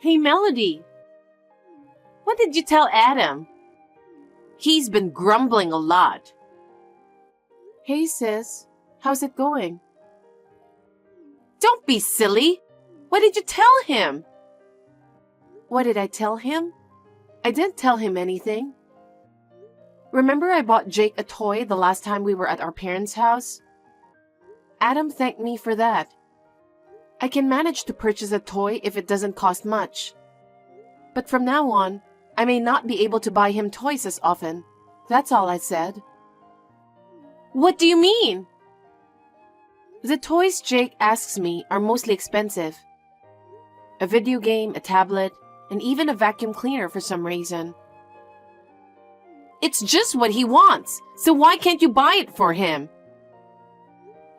Hey, Melody, what did you tell Adam? He's been grumbling a lot. Hey, sis, how's it going? Don't be silly. What did you tell him? What did I tell him? I didn't tell him anything. Remember I bought Jake a toy the last time we were at our parents' house? Adam thanked me for that. I can manage to purchase a toy if it doesn't cost much. But from now on, I may not be able to buy him toys as often. That's all I said. What do you mean? The toys Jake asks me are mostly expensive. A video game, a tablet, and even a vacuum cleaner for some reason. It's just what he wants, so why can't you buy it for him?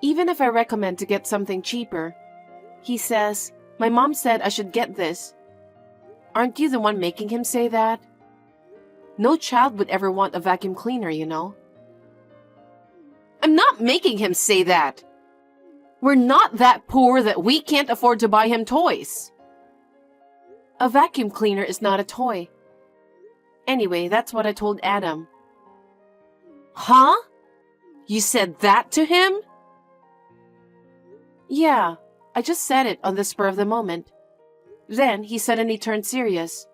Even if I recommend to get something cheaper, he says, "My mom said I should get this." Aren't you the one making him say that? No child would ever want a vacuum cleaner, you know. I'm not making him say that. We're not that poor that we can't afford to buy him toys. A vacuum cleaner is not a toy. Anyway, that's what I told Adam. Huh? You said that to him? Yeah, I just said it on the spur of the moment. Then he suddenly turned serious.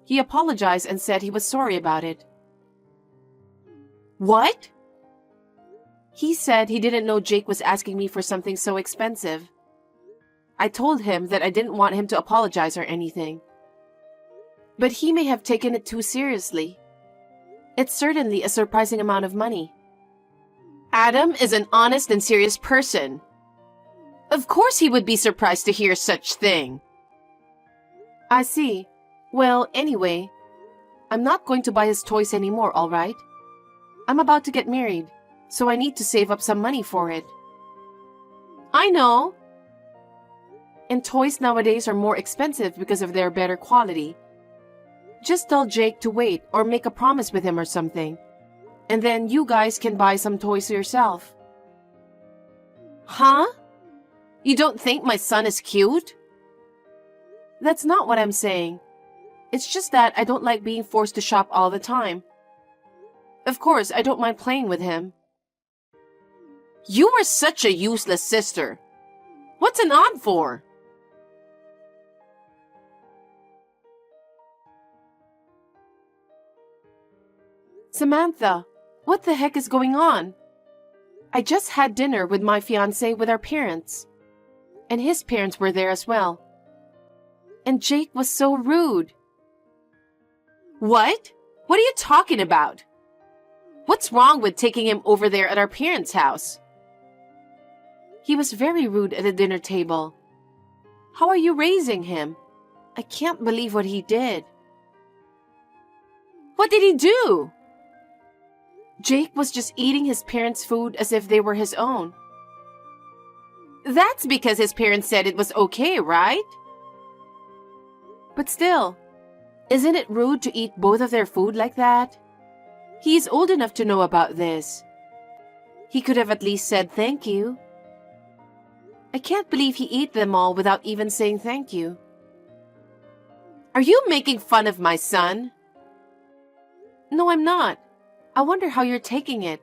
He apologized and said he was sorry about it. What? He said he didn't know Jake was asking me for something so expensive. I told him that I didn't want him to apologize or anything. But he may have taken it too seriously. It's certainly a surprising amount of money. Adam is an honest and serious person. Of course he would be surprised to hear such thing. I see. Well, anyway, I'm not going to buy his toys anymore, all right? I'm about to get married, so I need to save up some money for it. I know. And toys nowadays are more expensive because of their better quality. Just tell Jake to wait or make a promise with him or something. And then you guys can buy some toys yourself. Huh? You don't think my son is cute? That's not what I'm saying. It's just that I don't like being forced to shop all the time. Of course, I don't mind playing with him. You are such a useless sister. What's an aunt for? Samantha, what the heck is going on? I just had dinner with my fiancé with our parents. And his parents were there as well. And Jake was so rude. What? What are you talking about? What's wrong with taking him over there at our parents' house? He was very rude at the dinner table. How are you raising him? I can't believe what he did. What did he do? Jake was just eating his parents' food as if they were his own. That's because his parents said it was okay, right? But still, isn't it rude to eat both of their food like that? He is old enough to know about this. He could have at least said thank you. I can't believe he ate them all without even saying thank you. Are you making fun of my son? No, I'm not. I wonder how you're taking it.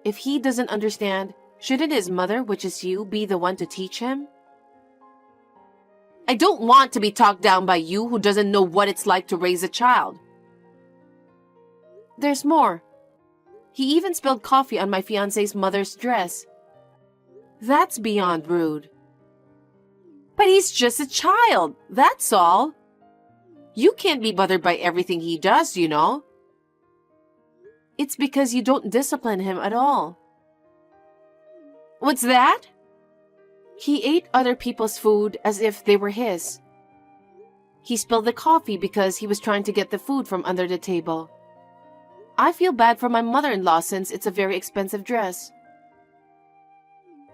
If he doesn't understand, shouldn't his mother, which is you, be the one to teach him? I don't want to be talked down by you who doesn't know what it's like to raise a child. There's more. He even spilled coffee on my fiancé's mother's dress. That's beyond rude. But he's just a child, that's all. You can't be bothered by everything he does, you know. It's because you don't discipline him at all. What's that? He ate other people's food as if they were his. He spilled the coffee because he was trying to get the food from under the table. I feel bad for my mother-in-law since it's a very expensive dress.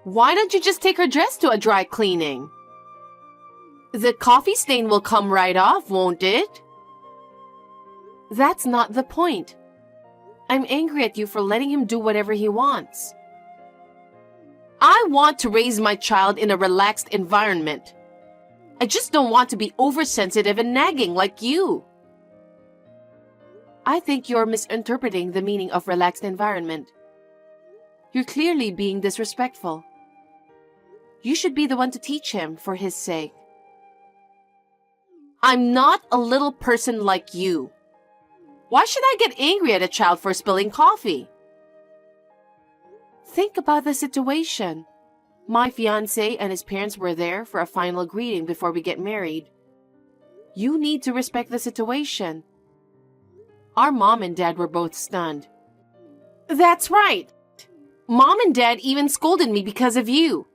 Why don't you just take her dress to a dry cleaning? The coffee stain will come right off, won't it? That's not the point. I'm angry at you for letting him do whatever he wants. I want to raise my child in a relaxed environment. I just don't want to be oversensitive and nagging like you. I think you're misinterpreting the meaning of relaxed environment. You're clearly being disrespectful. You should be the one to teach him for his sake. I'm not a little person like you. Why should I get angry at a child for spilling coffee? Think about the situation. My fiancé and his parents were there for a final greeting before we get married. You need to respect the situation. Our mom and dad were both stunned. That's right. Mom and dad even scolded me because of you.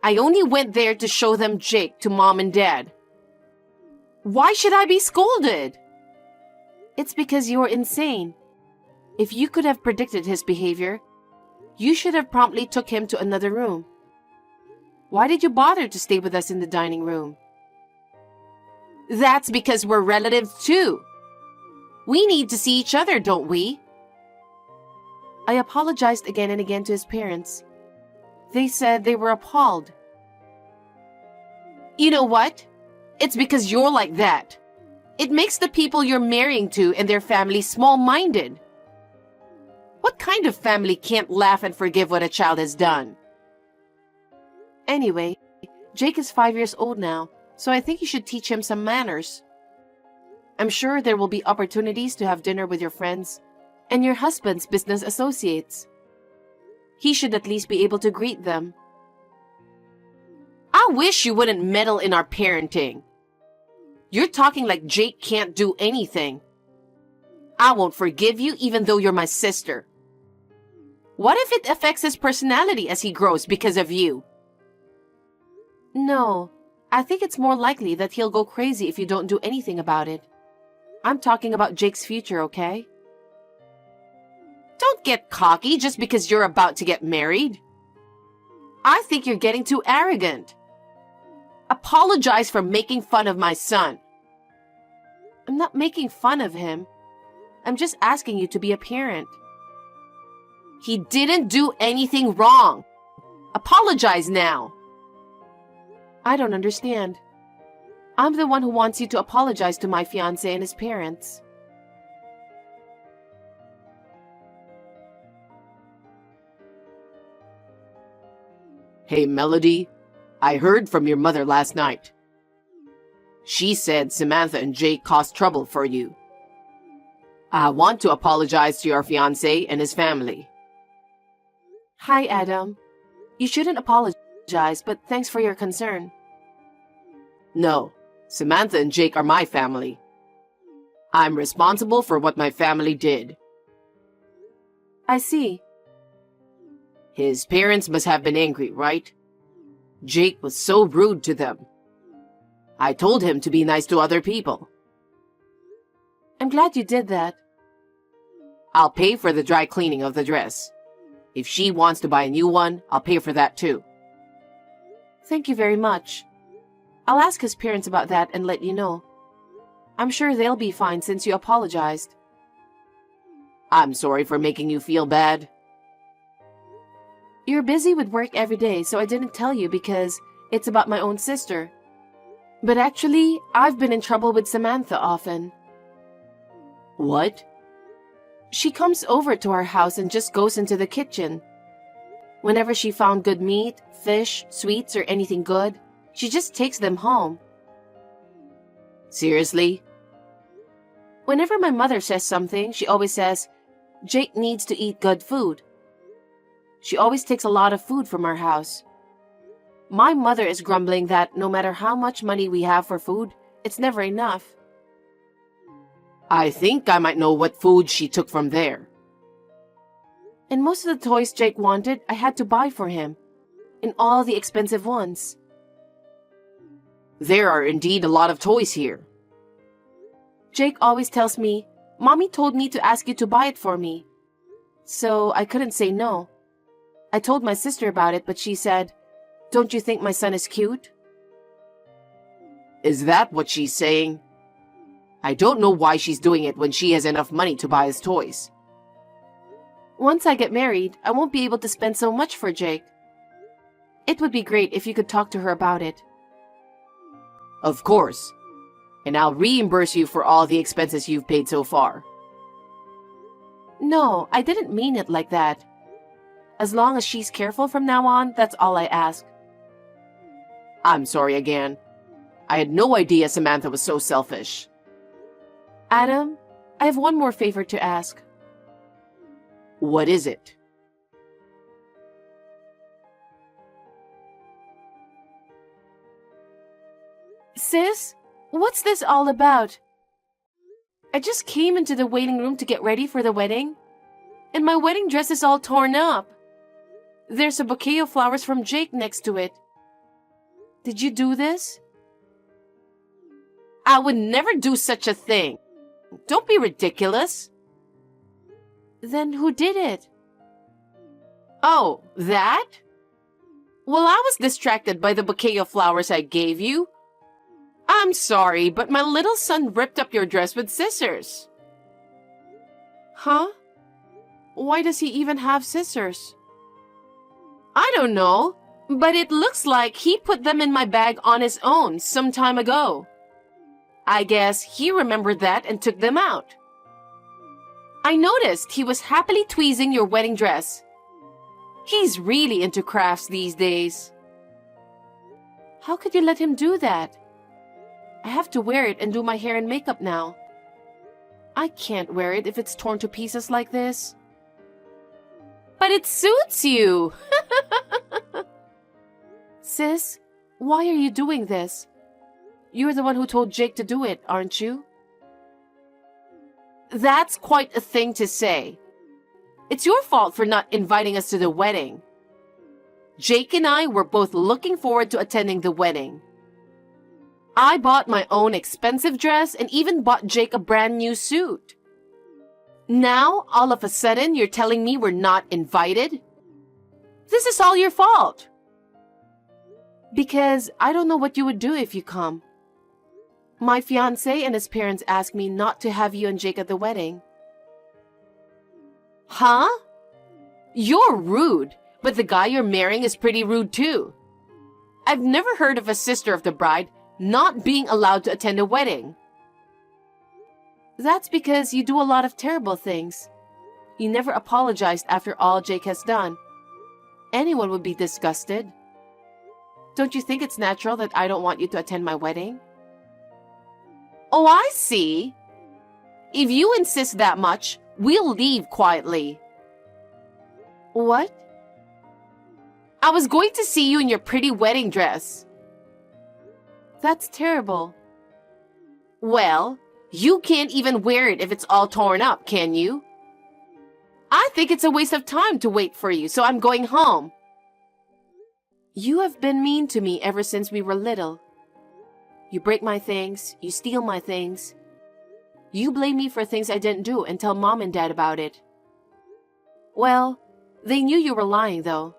I only went there to show them Jake to mom and dad. Why should I be scolded? It's because you're insane. If you could have predicted his behavior, you should have promptly took him to another room. Why did you bother to stay with us in the dining room? That's because we're relatives too. We need to see each other, don't we? I apologized again and again to his parents. They said they were appalled. You know what? It's because you're like that. It makes the people you're marrying to and their family small-minded. What kind of family can't laugh and forgive what a child has done? Anyway, Jake is 5 years old now, so I think you should teach him some manners. I'm sure there will be opportunities to have dinner with your friends and your husband's business associates. He should at least be able to greet them. I wish you wouldn't meddle in our parenting. You're talking like Jake can't do anything. I won't forgive you even though you're my sister. What if it affects his personality as he grows because of you? No, I think it's more likely that he'll go crazy if you don't do anything about it. I'm talking about Jake's future, okay? Don't get cocky just because you're about to get married. I think you're getting too arrogant. Apologize for making fun of my son. I'm not making fun of him. I'm just asking you to be a parent. He didn't do anything wrong. Apologize now. I don't understand. I'm the one who wants you to apologize to my fiancé and his parents. Hey, Melody, I heard from your mother last night. She said Samantha and Jake caused trouble for you. I want to apologize to your fiancé and his family. Hi, Adam. You shouldn't apologize, but thanks for your concern. No, Samantha and Jake are my family. I'm responsible for what my family did. I see. His parents must have been angry, right? Jake was so rude to them. I told him to be nice to other people. I'm glad you did that. I'll pay for the dry cleaning of the dress. If she wants to buy a new one, I'll pay for that too. Thank you very much. I'll ask his parents about that and let you know. I'm sure they'll be fine since you apologized. I'm sorry for making you feel bad. You're busy with work every day, so I didn't tell you because it's about my own sister. But actually, I've been in trouble with Samantha often. What? She comes over to our house and just goes into the kitchen. Whenever she found good meat, fish, sweets, or anything good, she just takes them home. Seriously? Whenever my mother says something, she always says, Jake needs to eat good food. She always takes a lot of food from our house. My mother is grumbling that no matter how much money we have for food, it's never enough. I think I might know what food she took from there. And most of the toys Jake wanted, I had to buy for him. And all the expensive ones. There are indeed a lot of toys here. Jake always tells me, Mommy told me to ask you to buy it for me. So I couldn't say no. I told my sister about it, but she said, Don't you think my son is cute? Is that what she's saying? I don't know why she's doing it when she has enough money to buy his toys. Once I get married, I won't be able to spend so much for Jake. It would be great if you could talk to her about it. Of course. And I'll reimburse you for all the expenses you've paid so far. No, I didn't mean it like that. As long as she's careful from now on, that's all I ask. I'm sorry again. I had no idea Samantha was so selfish. Adam, I have one more favor to ask. What is it? Sis, what's this all about? I just came into the waiting room to get ready for the wedding, and my wedding dress is all torn up. There's a bouquet of flowers from Jake next to it. Did you do this? I would never do such a thing. Don't be ridiculous. Then who did it? Oh, that? Well, I was distracted by the bouquet of flowers I gave you. I'm sorry, but my little son ripped up your dress with scissors. Huh? Why does he even have scissors? I don't know, but it looks like he put them in my bag on his own some time ago. I guess he remembered that and took them out. I noticed he was happily tweezing your wedding dress. He's really into crafts these days. How could you let him do that? I have to wear it and do my hair and makeup now. I can't wear it if it's torn to pieces like this. But it suits you! Sis, why are you doing this? You're the one who told Jake to do it, aren't you? That's quite a thing to say. It's your fault for not inviting us to the wedding. Jake and I were both looking forward to attending the wedding. I bought my own expensive dress and even bought Jake a brand new suit. Now, all of a sudden, you're telling me we're not invited? This is all your fault. Because I don't know what you would do if you come. My fiancé and his parents asked me not to have you and Jake at the wedding. Huh? You're rude, but the guy you're marrying is pretty rude too. I've never heard of a sister of the bride not being allowed to attend a wedding. That's because you do a lot of terrible things. You never apologized after all Jake has done. Anyone would be disgusted. Don't you think it's natural that I don't want you to attend my wedding? Oh, I see. If you insist that much, we'll leave quietly. What? I was going to see you in your pretty wedding dress. That's terrible. Well, you can't even wear it if it's all torn up, can you? I think it's a waste of time to wait for you, so I'm going home. You have been mean to me ever since we were little. You break my things, you steal my things. You blame me for things I didn't do and tell Mom and Dad about it. Well, they knew you were lying, though.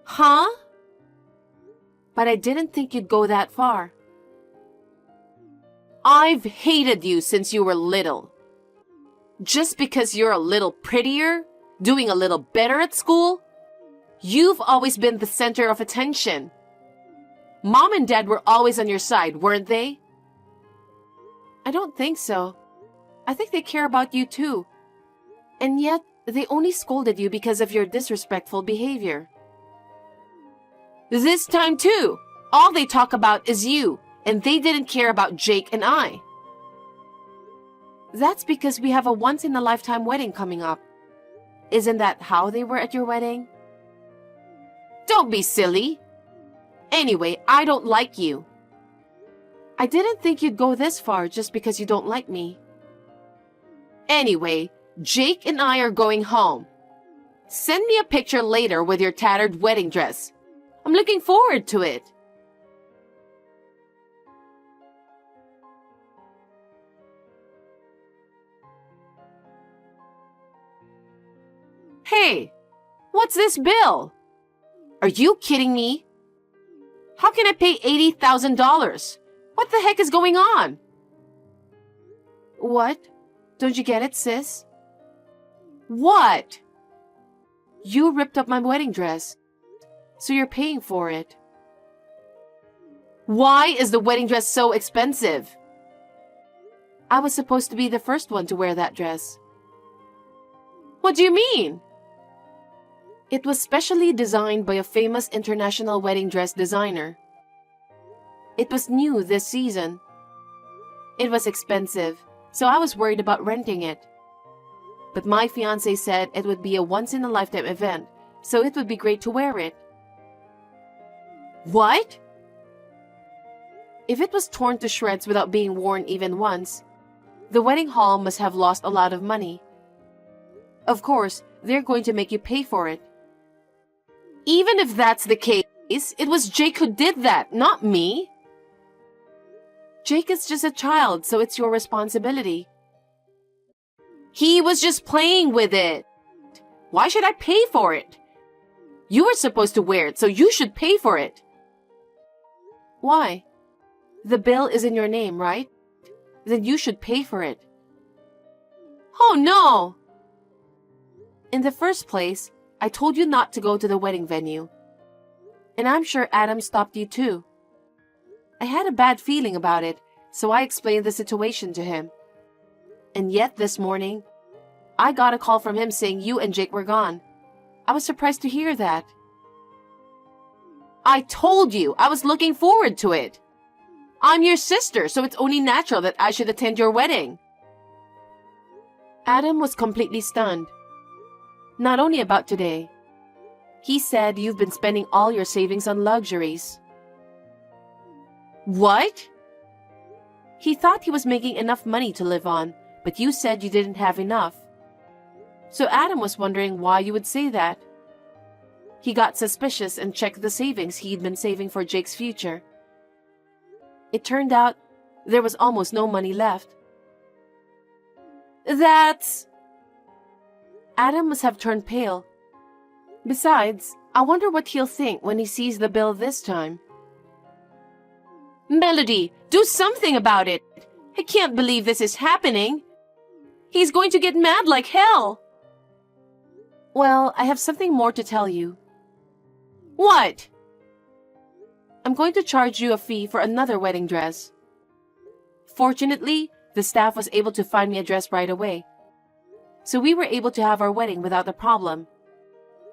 Huh? But I didn't think you'd go that far. I've hated you since you were little. Just because you're a little prettier, doing a little better at school, you've always been the center of attention. Mom and Dad were always on your side, weren't they? I don't think so. I think they care about you too. And yet, they only scolded you because of your disrespectful behavior. This time too, all they talk about is you, and they didn't care about Jake and I. That's because we have a once-in-a-lifetime wedding coming up. Isn't that how they were at your wedding? Don't be silly. Anyway, I don't like you. I didn't think you'd go this far just because you don't like me. Anyway, Jake and I are going home. Send me a picture later with your tattered wedding dress. I'm looking forward to it. Hey, what's this bill? Are you kidding me? How can I pay $80,000? What the heck is going on? What? Don't you get it, sis? What? You ripped up my wedding dress, so you're paying for it. Why is the wedding dress so expensive? I was supposed to be the first one to wear that dress. What do you mean? It was specially designed by a famous international wedding dress designer. It was new this season. It was expensive, so I was worried about renting it. But my fiancé said it would be a once-in-a-lifetime event, so it would be great to wear it. What? If it was torn to shreds without being worn even once, the wedding hall must have lost a lot of money. Of course, they're going to make you pay for it. Even if that's the case, it was Jake who did that, not me. Jake is just a child, so it's your responsibility. He was just playing with it. Why should I pay for it? You were supposed to wear it, so you should pay for it. Why? The bill is in your name, right? Then you should pay for it. Oh no! In the first place, I told you not to go to the wedding venue. And I'm sure Adam stopped you too. I had a bad feeling about it, so I explained the situation to him. And yet this morning, I got a call from him saying you and Jake were gone. I was surprised to hear that. I told you I was looking forward to it. I'm your sister, so it's only natural that I should attend your wedding. Adam was completely stunned. Not only about today. He said you've been spending all your savings on luxuries. What? He thought he was making enough money to live on, but you said you didn't have enough. So Adam was wondering why you would say that. He got suspicious and checked the savings he'd been saving for Jake's future. It turned out there was almost no money left. That's... Adam must have turned pale. Besides, I wonder what he'll think when he sees the bill this time. Melody, do something about it. I can't believe this is happening. He's going to get mad like hell. Well, I have something more to tell you. What? I'm going to charge you a fee for another wedding dress. Fortunately, the staff was able to find me a dress right away. So we were able to have our wedding without a problem.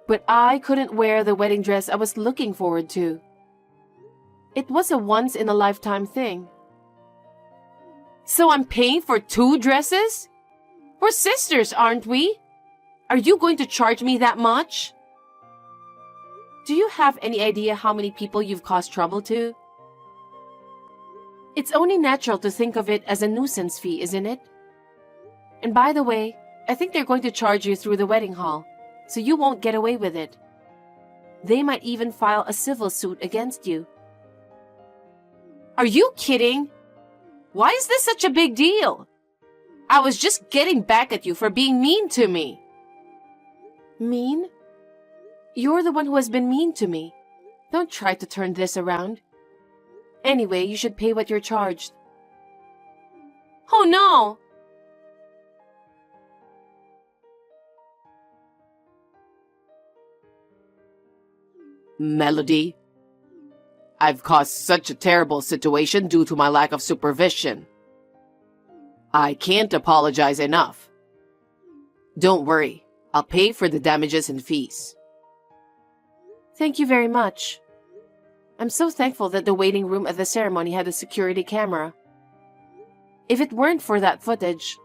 But I couldn't wear the wedding dress I was looking forward to. It was a once-in-a-lifetime thing. So I'm paying for 2 dresses? We're sisters, aren't we? Are you going to charge me that much? Do you have any idea how many people you've caused trouble to? It's only natural to think of it as a nuisance fee, isn't it? And by the way, I think they're going to charge you through the wedding hall, so you won't get away with it. They might even file a civil suit against you. Are you kidding? Why is this such a big deal? I was just getting back at you for being mean to me. Mean? You're the one who has been mean to me. Don't try to turn this around. Anyway, you should pay what you're charged. Oh no! Melody, I've caused such a terrible situation due to my lack of supervision. I can't apologize enough. Don't worry, I'll pay for the damages and fees. Thank you very much. I'm so thankful that the waiting room at the ceremony had a security camera. If it weren't for that footage,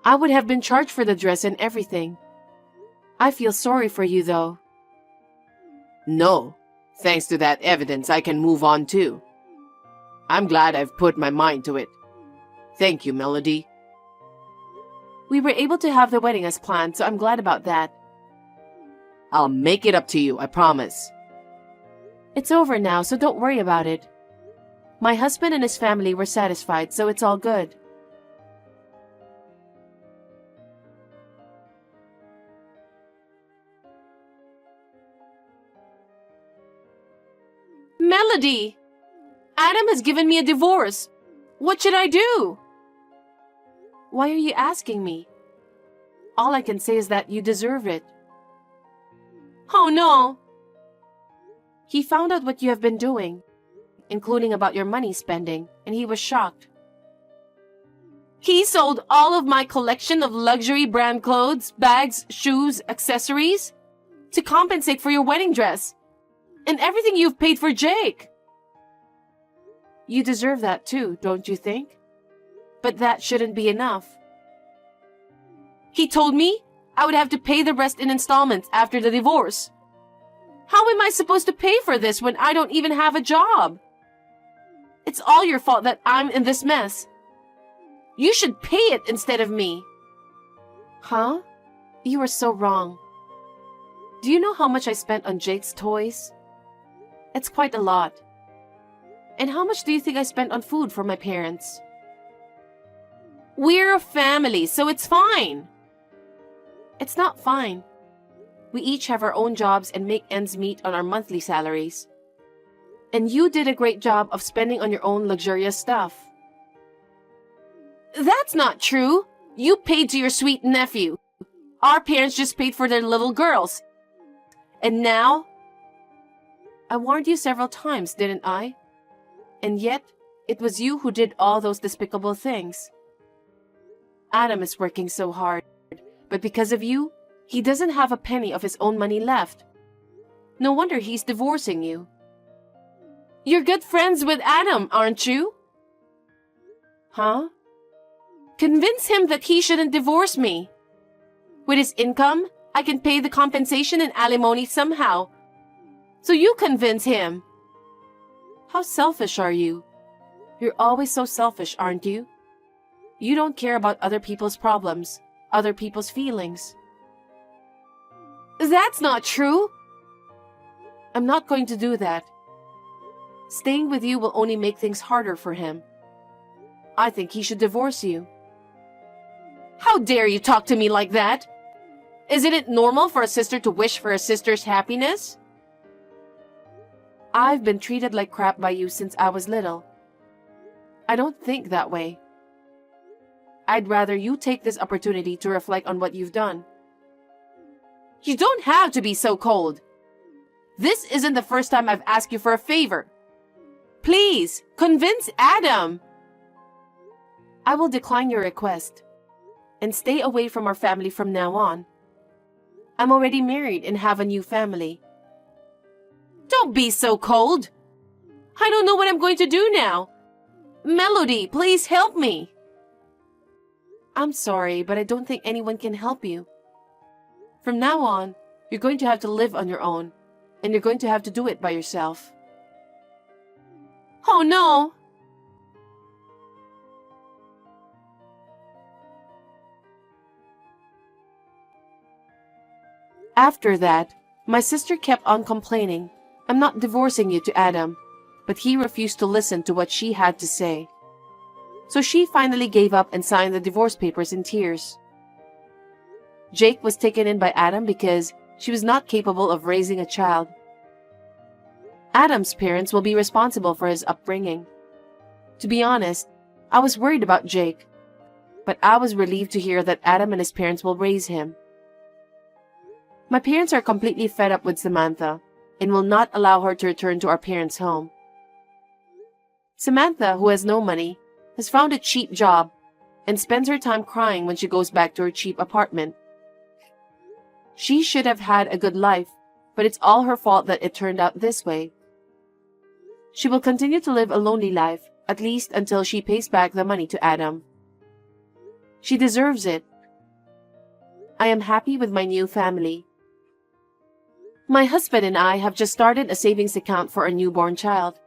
I would have been charged for the dress and everything. I feel sorry for you, though. No, thanks to that evidence, I can move on too. I'm glad I've put my mind to it. Thank you, Melody. We were able to have the wedding as planned, so I'm glad about that. I'll make it up to you, I promise. It's over now, so don't worry about it. My husband and his family were satisfied, so it's all good. Melody! Adam has given me a divorce. What should I do? Why are you asking me? All I can say is that you deserve it. Oh no! He found out what you have been doing. including about your money spending, and he was shocked. He sold all of my collection of luxury brand clothes, bags, shoes, accessories to compensate for your wedding dress and everything you've paid for Jake. You deserve that too, don't you think? But that shouldn't be enough. He told me I would have to pay the rest in installments after the divorce. How am I supposed to pay for this when I don't even have a job? It's all your fault that I'm in this mess. You should pay it instead of me. Huh? You are so wrong. Do you know how much I spent on Jake's toys? It's quite a lot. And how much do you think I spent on food for my parents? We're a family, so it's fine. It's not fine. We each have our own jobs and make ends meet on our monthly salaries. And you did a great job of spending on your own luxurious stuff. That's not true. You paid to your sweet nephew. Our parents just paid for their little girls. And now? I warned you several times, didn't I? And yet, it was you who did all those despicable things. Adam is working so hard, but because of you, he doesn't have a penny of his own money left. No wonder he's divorcing you. You're good friends with Adam, aren't you? Huh? Convince him that he shouldn't divorce me. With his income, I can pay the compensation and alimony somehow. So you convince him. How selfish are you? You're always so selfish, aren't you? You don't care about other people's problems, other people's feelings. That's not true. I'm not going to do that. Staying with you will only make things harder for him. I think he should divorce you. How dare you talk to me like that? Isn't it normal for a sister to wish for a sister's happiness? I've been treated like crap by you since I was little. I don't think that way. I'd rather you take this opportunity to reflect on what you've done. You don't have to be so cold. This isn't the first time I've asked you for a favor. Please, convince Adam. I will decline your request and stay away from our family from now on. I'm already married and have a new family. Don't be so cold. I don't know what I'm going to do now. Melody, please help me. I'm sorry, but I don't think anyone can help you. From now on, you're going to have to live on your own, and you're going to have to do it by yourself. Oh no! After that, my sister kept on complaining, I'm not divorcing you to Adam, but he refused to listen to what she had to say. So she finally gave up and signed the divorce papers in tears. Jake was taken in by Adam because she was not capable of raising a child. Adam's parents will be responsible for his upbringing. To be honest, I was worried about Jake, but I was relieved to hear that Adam and his parents will raise him. My parents are completely fed up with Samantha and will not allow her to return to our parents' home. Samantha, who has no money, has found a cheap job and spends her time crying when she goes back to her cheap apartment. She should have had a good life, but it's all her fault that it turned out this way. She will continue to live a lonely life, at least until she pays back the money to Adam. She deserves it. I am happy with my new family. My husband and I have just started a savings account for our newborn child.